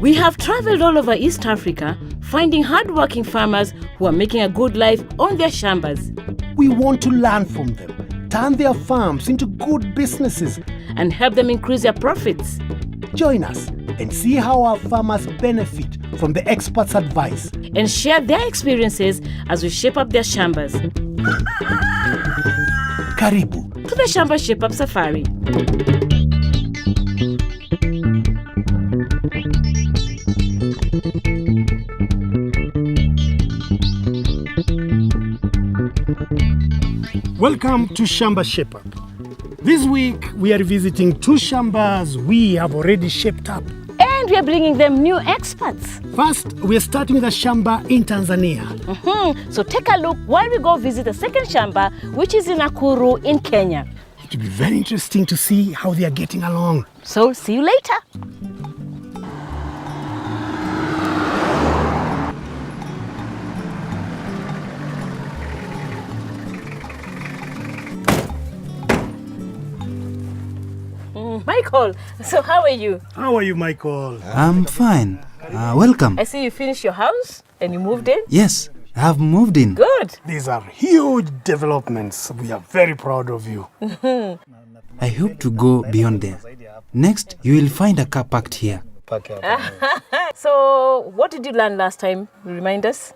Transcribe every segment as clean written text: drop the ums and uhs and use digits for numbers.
We have traveled all over East Africa, finding hardworking farmers who are making a good life on their shambas. We want to learn from them, turn their farms into good businesses, and help them increase their profits. Join us and see how our farmers benefit from the experts' advice. And share their experiences as we shape up their shambas. Karibu to the Shamba Shape Up Safari. Welcome to Shamba Shape Up. This week we are visiting two shambas we have already shaped up. And we are bringing them new experts. First, we are starting with a shamba in Tanzania. So take a look while we go visit the second shamba, which is in Nakuru in Kenya. It will be very interesting to see how they are getting along. So see you later. Michael, so how are you? How are you, Michael? I'm fine. Welcome. I see you finished your house and you moved in. Yes, I have moved in. Good. These are huge developments. We are very proud of you. I hope to go beyond there. Next, you will find a car parked here. So, what did you learn last time? Remind us.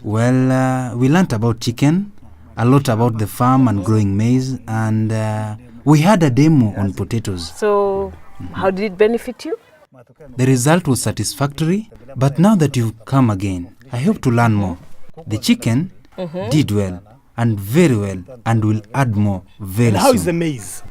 Well, we learnt about chicken, a lot about the farm and growing maize, and we had a demo on potatoes. So, how did it benefit you? The result was satisfactory, but now that you've come again, I hope to learn more. The chicken did well, and very well, and will add more very soon. How is the maize?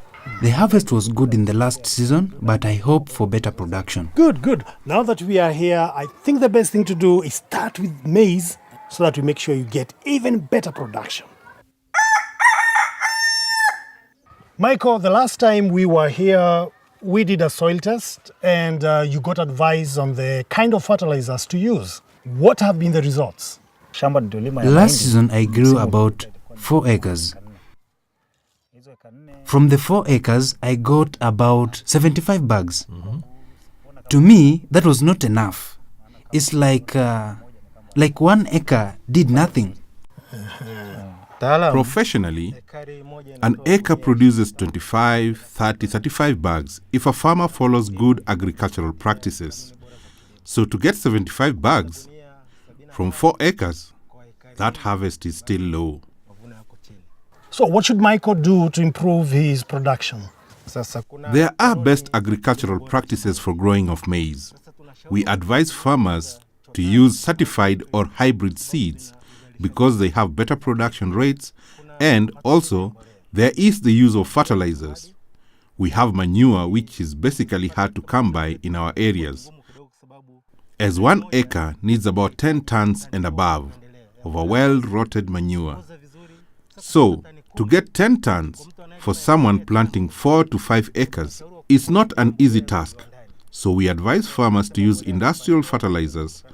The harvest was good in the last season, but I hope for better production. Good. Now that we are here, I think the best thing to do is start with maize so that we make sure you get even better production. Michael, the last time we were here, we did a soil test and you got advice on the kind of fertilizers to use. What have been the results? Last season, I grew about 4 acres. From the 4 acres, I got about 75 bags. To me, that was not enough. It's like 1 acre did nothing. Professionally, an acre produces 25, 30, 35 bags if a farmer follows good agricultural practices. So to get 75 bags from 4 acres, that harvest is still low. So what should Michael do to improve his production? There are best agricultural practices for growing of maize. We advise farmers to use certified or hybrid seeds because they have better production rates, and also there is the use of fertilizers. We have manure which is basically hard to come by in our areas, as 1 acre needs about 10 tons and above of a well-rotted manure. So, to get 10 tons for someone planting 4 to 5 acres is not an easy task. So we advise farmers to use industrial fertilizers,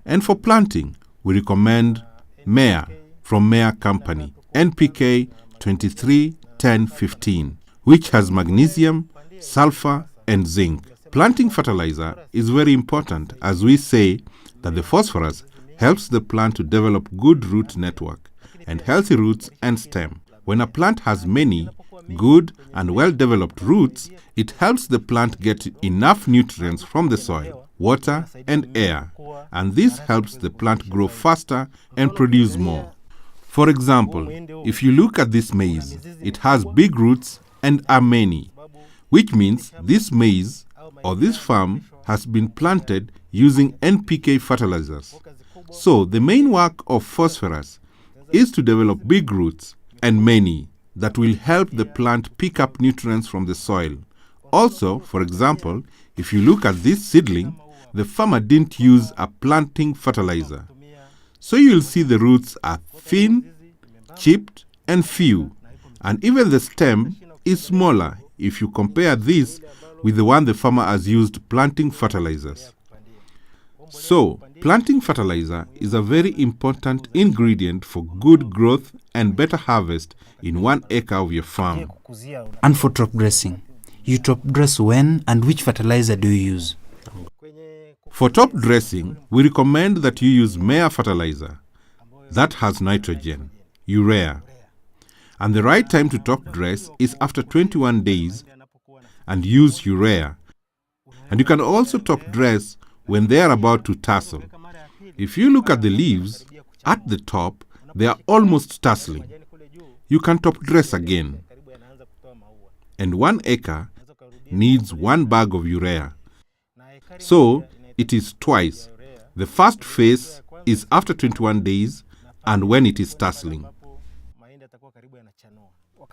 and for planting, we recommend Maize from Maize Company, NPK 23-10-15, which has magnesium, sulfur, and zinc. Planting fertilizer is very important as we say that the phosphorus helps the plant to develop good root network and healthy roots and stem. When a plant has many good and well-developed roots, it helps the plant get enough nutrients from the soil, water, and air, and this helps the plant grow faster and produce more. For example, if you look at this maize, it has big roots and are many, which means this maize or this farm has been planted using NPK fertilizers. So the main work of phosphorus is to develop big roots and many that will help the plant pick up nutrients from the soil. Also, for example, if you look at this seedling, the farmer didn't use a planting fertilizer. So you'll see the roots are thin, chipped, and few, and even the stem is smaller if you compare this with the one the farmer has used planting fertilizers. So, planting fertilizer is a very important ingredient for good growth and better harvest in 1 acre of your farm. And for top dressing, you top dress when and which fertilizer do you use? For top dressing, we recommend that you use maize fertilizer that has nitrogen, urea. And the right time to top dress is after 21 days and use urea. And you can also top dress when they are about to tassel. If you look at the leaves, at the top, they are almost tasseling. You can top dress again. And 1 acre needs 1 bag of urea. So, it is twice. The first phase is after 21 days and when it is tasseling.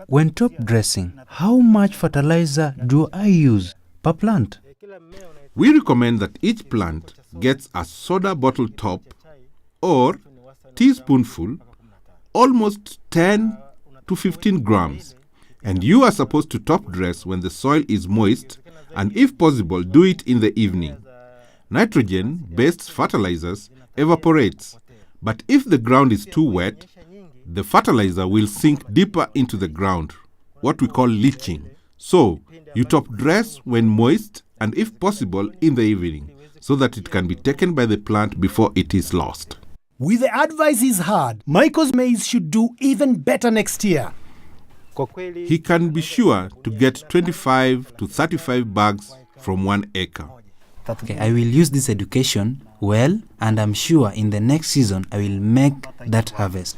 When top dressing, how much fertilizer do I use per plant? We recommend that each plant gets a soda bottle top or teaspoonful, almost 10 to 15 grams. And you are supposed to top dress when the soil is moist, and if possible, do it in the evening. Nitrogen-based fertilizers evaporates, but if the ground is too wet, the fertilizer will sink deeper into the ground, what we call leaching. So, you top dress when moist and if possible in the evening, so that it can be taken by the plant before it is lost. With the advice he's heard, Michael's maize should do even better next year. He can be sure to get 25 to 35 bags from 1 acre. Okay, I will use this education well, and I'm sure in the next season I will make that harvest.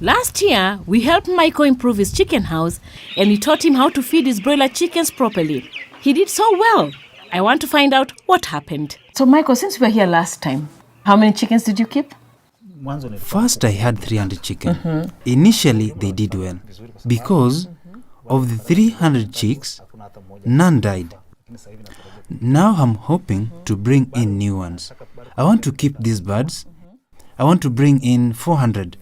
Last year, we helped Michael improve his chicken house and we taught him how to feed his broiler chickens properly. He did so well. I want to find out what happened. So Michael, since we were here last time, how many chickens did you keep? First, I had 300 chicken. Initially, they did well. Because of the 300 chicks, none died. Now I'm hoping to bring in new ones. I want to keep these birds. I want to bring in 400.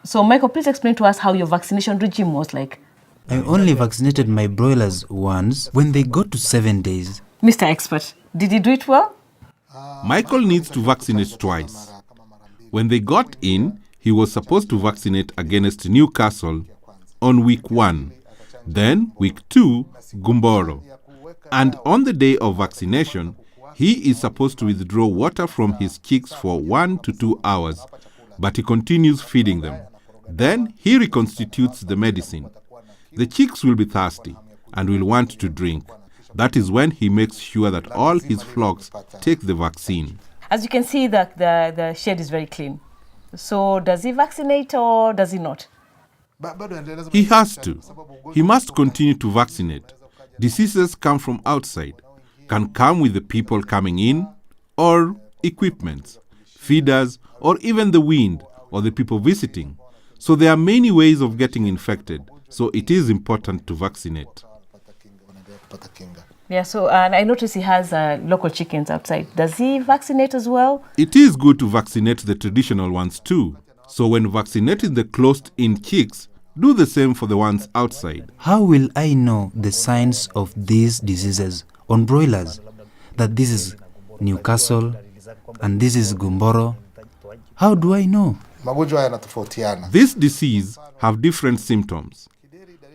So Michael, please explain to us how your vaccination regime was like. I only vaccinated my broilers once when they got to 7 days. Mr. Expert, did you do it well? Michael needs to vaccinate twice. When they got in, he was supposed to vaccinate against Newcastle on week 1, then week 2, Gumboro. And on the day of vaccination, he is supposed to withdraw water from his chicks for 1 to 2 hours, but he continues feeding them. Then he reconstitutes the medicine. The chicks will be thirsty and will want to drink. That is when he makes sure that all his flocks take the vaccine. As you can see, the shed is very clean. So does he vaccinate or does he not? He has to. He must continue to vaccinate. Diseases come from outside, can come with the people coming in, or equipments, feeders, or even the wind, or the people visiting. So there are many ways of getting infected. So it is important to vaccinate. Yeah, so and I notice he has local chickens outside. Does he vaccinate as well? It is good to vaccinate the traditional ones too. So when vaccinating the closed-in chicks, do the same for the ones outside. How will I know the signs of these diseases on broilers? That this is Newcastle and this is Gumboro? How do I know? This disease have different symptoms.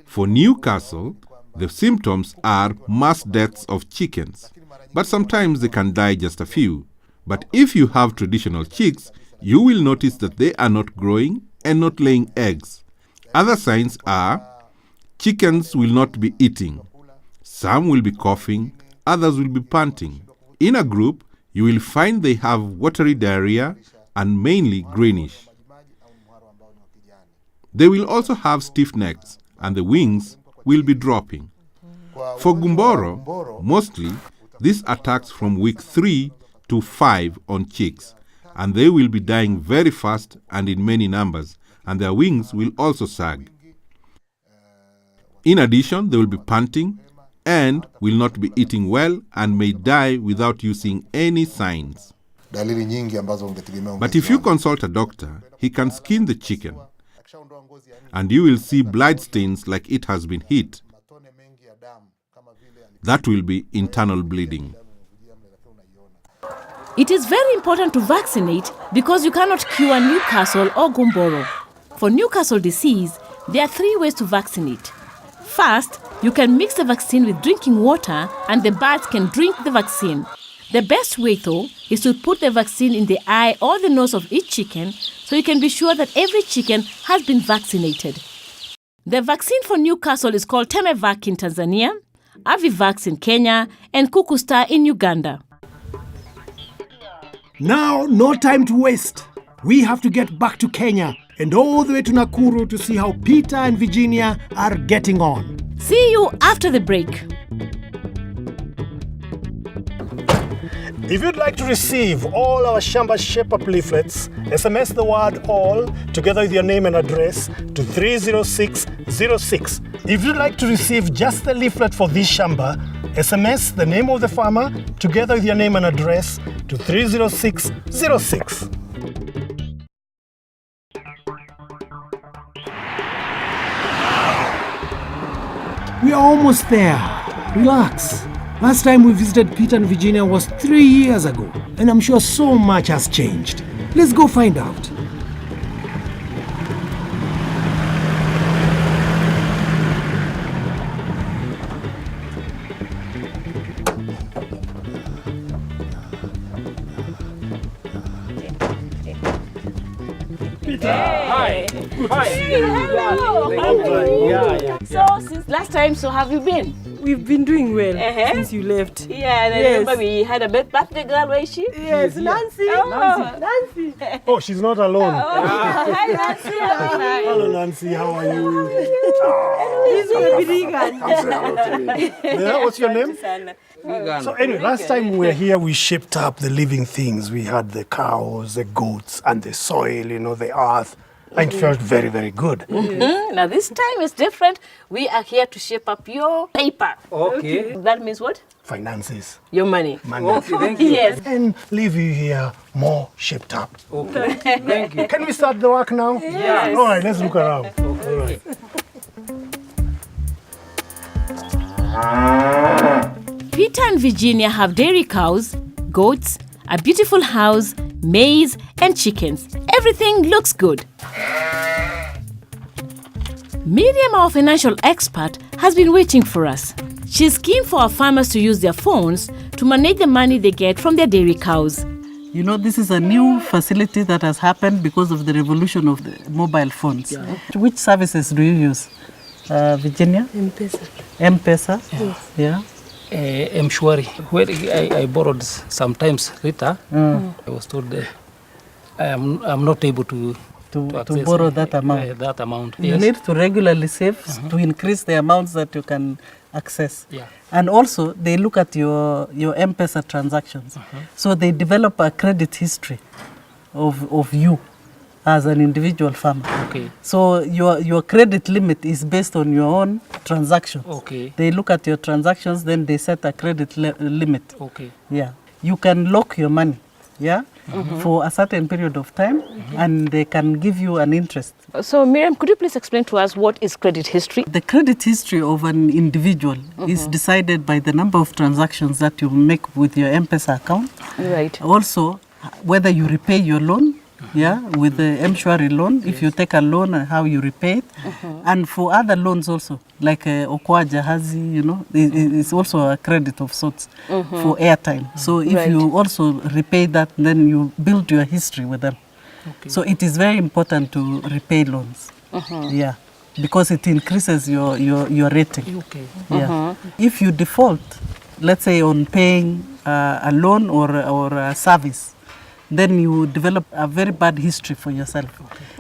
For Newcastle, the symptoms are mass deaths of chickens, but sometimes they can die just a few. But if you have traditional chicks, you will notice that they are not growing and not laying eggs. Other signs are chickens will not be eating. Some will be coughing, others will be panting. In a group, you will find they have watery diarrhea and mainly greenish. They will also have stiff necks and the wings will be dropping. For Gumboro, mostly, this attacks from week 3 to 5 on chicks, and they will be dying very fast and in many numbers, and their wings will also sag. In addition, they will be panting and will not be eating well and may die without you seeing any signs. But if you consult a doctor, he can skin the chicken, and you will see blood stains like it has been hit. That will be internal bleeding. It is very important to vaccinate because you cannot cure Newcastle or Gumboro. For Newcastle disease, there are 3 ways to vaccinate. First, You can mix the vaccine with drinking water and the birds can drink the vaccine. The best way though is to put the vaccine in the eye or the nose of each chicken so you can be sure that every chicken has been vaccinated. The vaccine for Newcastle is called Temevac in Tanzania, Avivax in Kenya, and Kukustar in Uganda. Now, no time to waste. We have to get back to Kenya and all the way to Nakuru to see how Peter and Virginia are getting on. See you after the break. If you'd like to receive all our Shamba Shape-Up leaflets, SMS the word all together with your name and address to 30606. If you'd like to receive just the leaflet for this Shamba, SMS the name of the farmer together with your name and address to 30606. We are almost there. Relax. Last time we visited Peter and Virginia was 3 years ago, and I'm sure so much has changed. Let's go find out. Hi. Hello. So since last time, so have you been? We've been doing well since you left. Yeah, and I remember we had a birthday girl, where is she? Yes, Nancy. Nancy. Oh, she's not alone. Hi, Nancy. Hello, Nancy. How are you? Yeah, what's your name? So anyway, last time we were here, we shaped up the living things. We had the cows, the goats, and the soil, the earth. And it felt very, very good. Now this time is different. We are here to shape up your paper. Okay. That means what? Finances. Your money. Money. Okay, thank you. Yes. And leave you here more shaped up. Okay, thank you. Can we start the work now? Yes. All right, let's look around. All right. Peter and Virginia have dairy cows, goats, a beautiful house, maize, and chickens. Everything looks good. Miriam, our financial expert, has been waiting for us. She's keen for our farmers to use their phones to manage the money they get from their dairy cows. You know, this is a new facility that has happened because of the revolution of the mobile phones. Yeah. Which services do you use, Virginia? M-Pesa. M-Pesa? Yes. Yeah. M-Shwari, where I borrowed sometimes later. I was told I'm not able to borrow that amount. That amount. You Yes. need to regularly save to increase the amounts that you can access. Yeah. And also, they look at your M-Pesa transactions. So they develop a credit history of you as an individual farmer. Okay. So your credit limit is based on your own transactions. Okay. They look at your transactions, then they set a credit limit. Okay. Yeah. You can lock your money, yeah, for a certain period of time, and they can give you an interest. So Miriam, could you please explain to us what is credit history? The credit history of an individual is decided by the number of transactions that you make with your M-Pesa account. Right. Also, whether you repay your loan, yeah, with the M-Shwari loan, if you take a loan and how you repay it. And for other loans also, like Okwa Jahazi, you know, it's also a credit of sorts for airtime. So if you also repay that, then you build your history with them. Okay. So it is very important to repay loans. Yeah, because it increases your rating. Okay. Yeah. If you default, let's say on paying a loan or a service, then you develop a very bad history for yourself.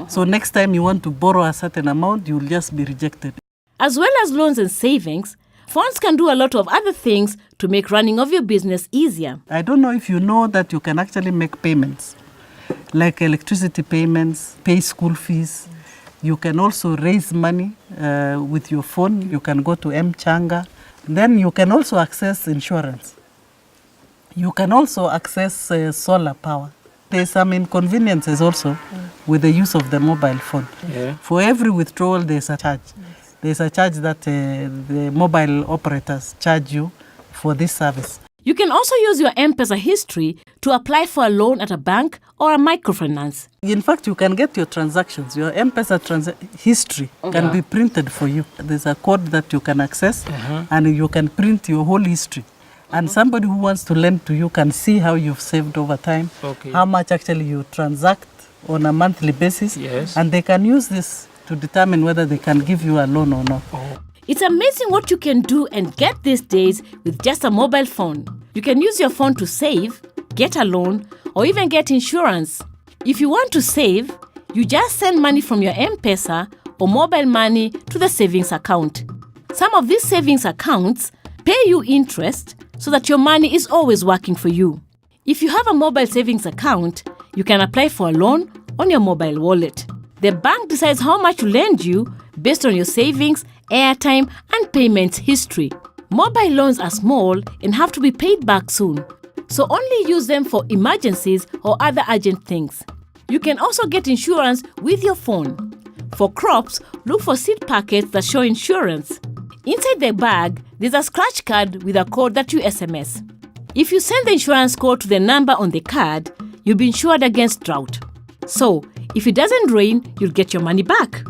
So next time you want to borrow a certain amount, you will just be rejected. As well as loans and savings, funds can do a lot of other things to make running of your business easier. I don't know if you know that you can actually make payments, like electricity payments, pay school fees. You can also raise money with your phone. You can go to M-Changa. Then you can also access insurance. You can also access solar power. There's some inconveniences also with the use of the mobile phone. Yeah. For every withdrawal, there's a charge. There's a charge that the mobile operators charge you for this service. You can also use your M-Pesa history to apply for a loan at a bank or a microfinance. In fact, you can get your transactions. Your M-Pesa history can be printed for you. There's a code that you can access and you can print your whole history. And somebody who wants to lend to you can see how you've saved over time, how much actually you transact on a monthly basis, and they can use this to determine whether they can give you a loan or not. It's amazing what you can do and get these days with just a mobile phone. You can use your phone to save, get a loan, or even get insurance. If you want to save, you just send money from your M-Pesa or mobile money to the savings account. Some of these savings accounts pay you interest so that your money is always working for you. If you have a mobile savings account, you can apply for a loan on your mobile wallet. The bank decides how much to lend you based on your savings, airtime, and payments history. Mobile loans are small and have to be paid back soon, so only use them for emergencies or other urgent things. You can also get insurance with your phone. For crops, look for seed packets that show insurance. Inside the bag, there's a scratch card with a code that you SMS. If you send the insurance code to the number on the card, you'll be insured against drought. So, if it doesn't rain, you'll get your money back.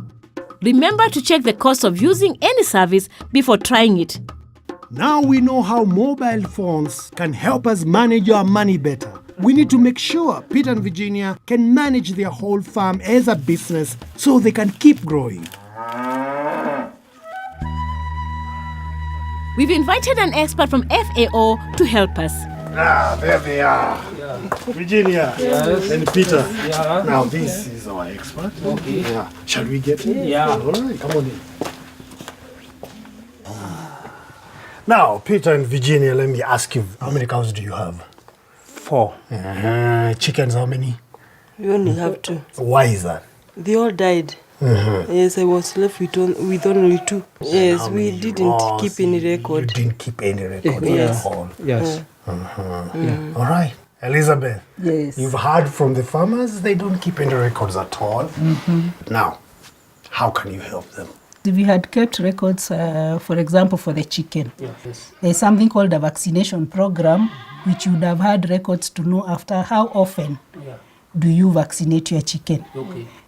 Remember to check the cost of using any service before trying it. Now we know how mobile phones can help us manage our money better. We need to make sure Peter and Virginia can manage their whole farm as a business so they can keep growing. We've invited an expert from FAO to help us. There they are. Virginia and Peter. Now this is our expert. Shall we get in? All right, come on in. Now, Peter and Virginia, let me ask you, how many cows do you have? 4. Chickens, how many? We only have 2. Why is that? They all died. Yes, I was left with only 2. Yes, we didn't keep any record. You didn't keep any record Yes. at all. Yes. All right. Elizabeth, Yes. you've heard from the farmers, they don't keep any records at all. Now, how can you help them? If we had kept records, for example, for the chicken, there's something called a vaccination program, which you would have had records to know after how often do you vaccinate your chicken.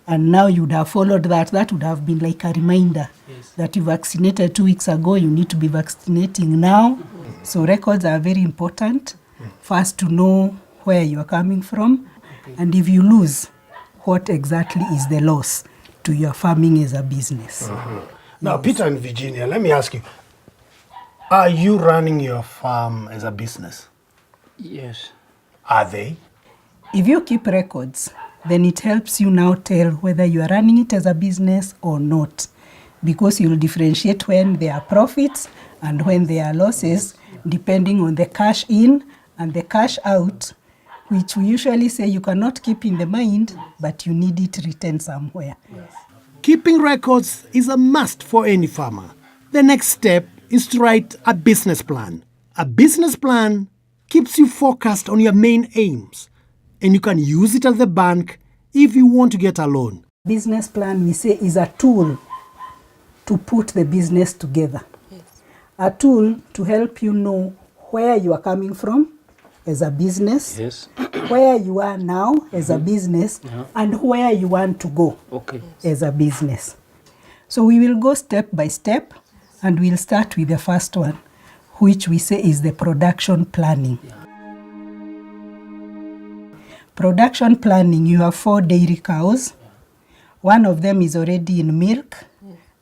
And now you would have followed that. That would have been like a reminder that you vaccinated 2 weeks ago, you need to be vaccinating now. So records are very important. First, to know where you are coming from. And if you lose, what exactly is the loss to your farming as a business. Now, Peter and Virginia, let me ask you, are you running your farm as a business? Yes. Are they? If you keep records, then it helps you now tell whether you are running it as a business or not, because you'll differentiate when there are profits and when there are losses, depending on the cash in and the cash out, which we usually say you cannot keep in the mind, but you need it written somewhere. Keeping records is a must for any farmer. The next step is to write a business plan. A business plan keeps you focused on your main aims, and you can use it at the bank if you want to get a loan. Business plan, we say, is a tool to put the business together. A tool to help you know where you are coming from as a business, where you are now as a business, and where you want to go as a business. So we will go step by step, and we'll start with the first one, which we say is the production planning. Production planning, you have 4 dairy cows. One of them is already in milk.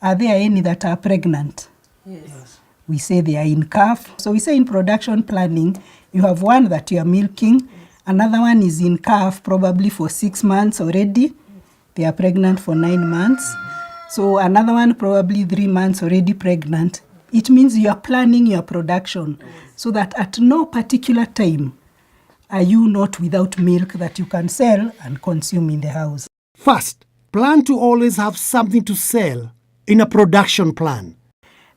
Are there any that are pregnant? Yes. We say they are in calf. So we say in production planning, you have one that you are milking. Another one is in calf, probably for 6 months already. They are pregnant for 9 months. So another one probably 3 months already pregnant. It means you are planning your production so that at no particular time are you not without milk that you can sell and consume in the house. First, plan to always have something to sell in a production plan.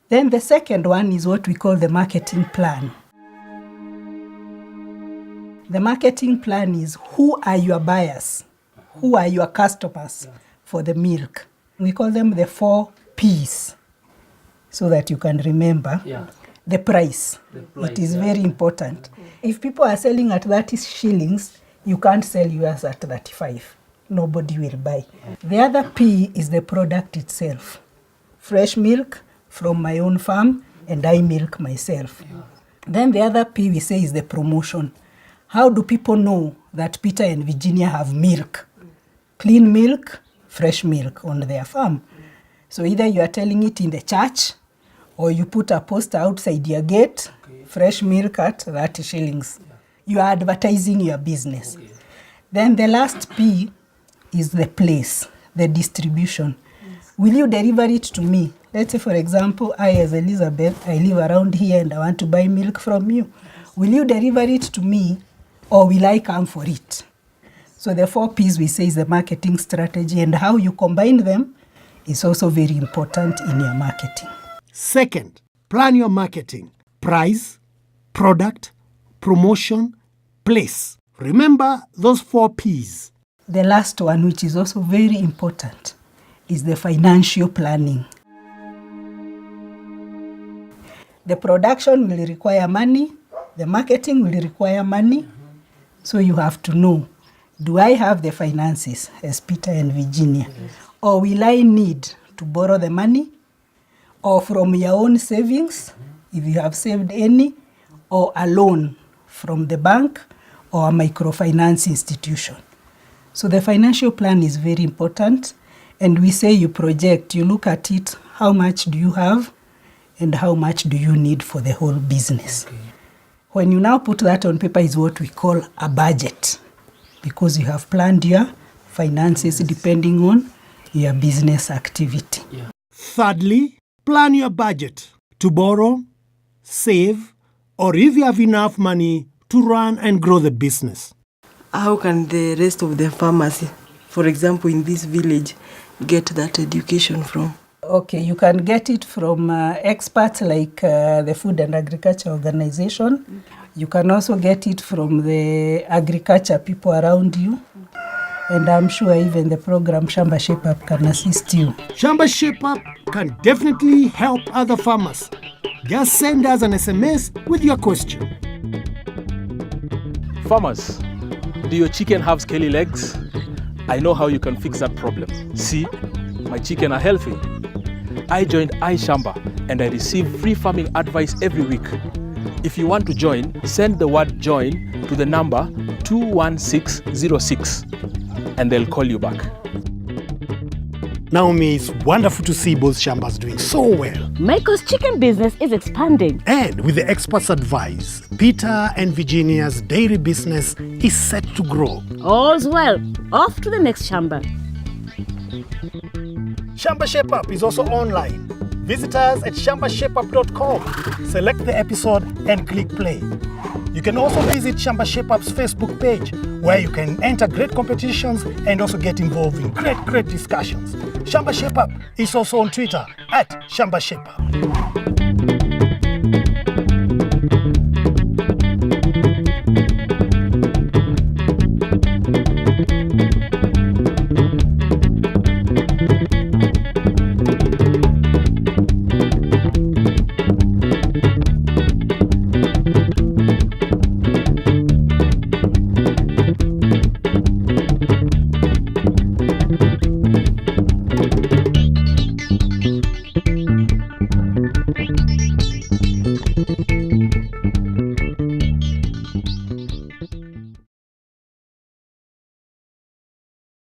Then the second one is what we call the marketing plan. The marketing plan is who are your buyers? Who are your customers for the milk? We call them the 4 P's so that you can remember. The price. It is very important. If people are selling at 30 shillings, you can't sell yours at 35. Nobody will buy. The other P is the product itself. Fresh milk from my own farm, and I milk myself. Then the other P we say is the promotion. How do people know that Peter and Virginia have milk? Clean milk, fresh milk on their farm. So either you are telling it in the church, or you put a poster outside your gate, fresh milk at 30 shillings. You are advertising your business. Then the last P is the place, the distribution. Will you deliver it to me? Let's say, for example, I as Elizabeth, I live around here and I want to buy milk from you. Will you deliver it to me, or will I come for it? So the 4 Ps we say is the marketing strategy, and how you combine them is also very important in your marketing. Second, plan your marketing. Price, product, promotion, place. Remember those 4 Ps. The last one, which is also very important, is the financial planning. The production will require money, the marketing will require money, so you have to know, do I have the finances as Peter and Virginia, or will I need to borrow the money, or from your own savings, if you have saved any, or a loan from the bank or a microfinance institution. So the financial plan is very important, and we say you project, you look at it, how much do you have and how much do you need for the whole business. When you now put that on paper is what we call a budget, because you have planned your finances depending on your business activity. Thirdly, plan your budget to borrow, save, or if you have enough money to run and grow the business. How can the rest of the farmers, for example, in this village, get that education from? Okay, you can get it from experts like the Food and Agriculture Organization. You can also get it from the agriculture people around you. And I'm sure even the program Shamba Shape Up can assist you. Shamba Shape Up can definitely help other farmers. Just send us an SMS with your question. Farmers, do your chicken have scaly legs? I know how you can fix that problem. See, my chicken are healthy. I joined Shamba and I receive free farming advice every week. If you want to join, send the word join to the number 21606 and they'll call you back. Naomi, it's wonderful to see both Shambas doing so well. Michael's chicken business is expanding. And with the experts' advice, Peter and Virginia's dairy business is set to grow. All's well. Off to the next Shamba. Shamba Shape Up is also online. Visit us at shambashapeup.com. Select the episode and click play. You can also visit Shamba Shape Up's Facebook page, where you can enter great competitions and also get involved in great discussions. Shamba Shape Up is also on Twitter at Shamba Shape Up.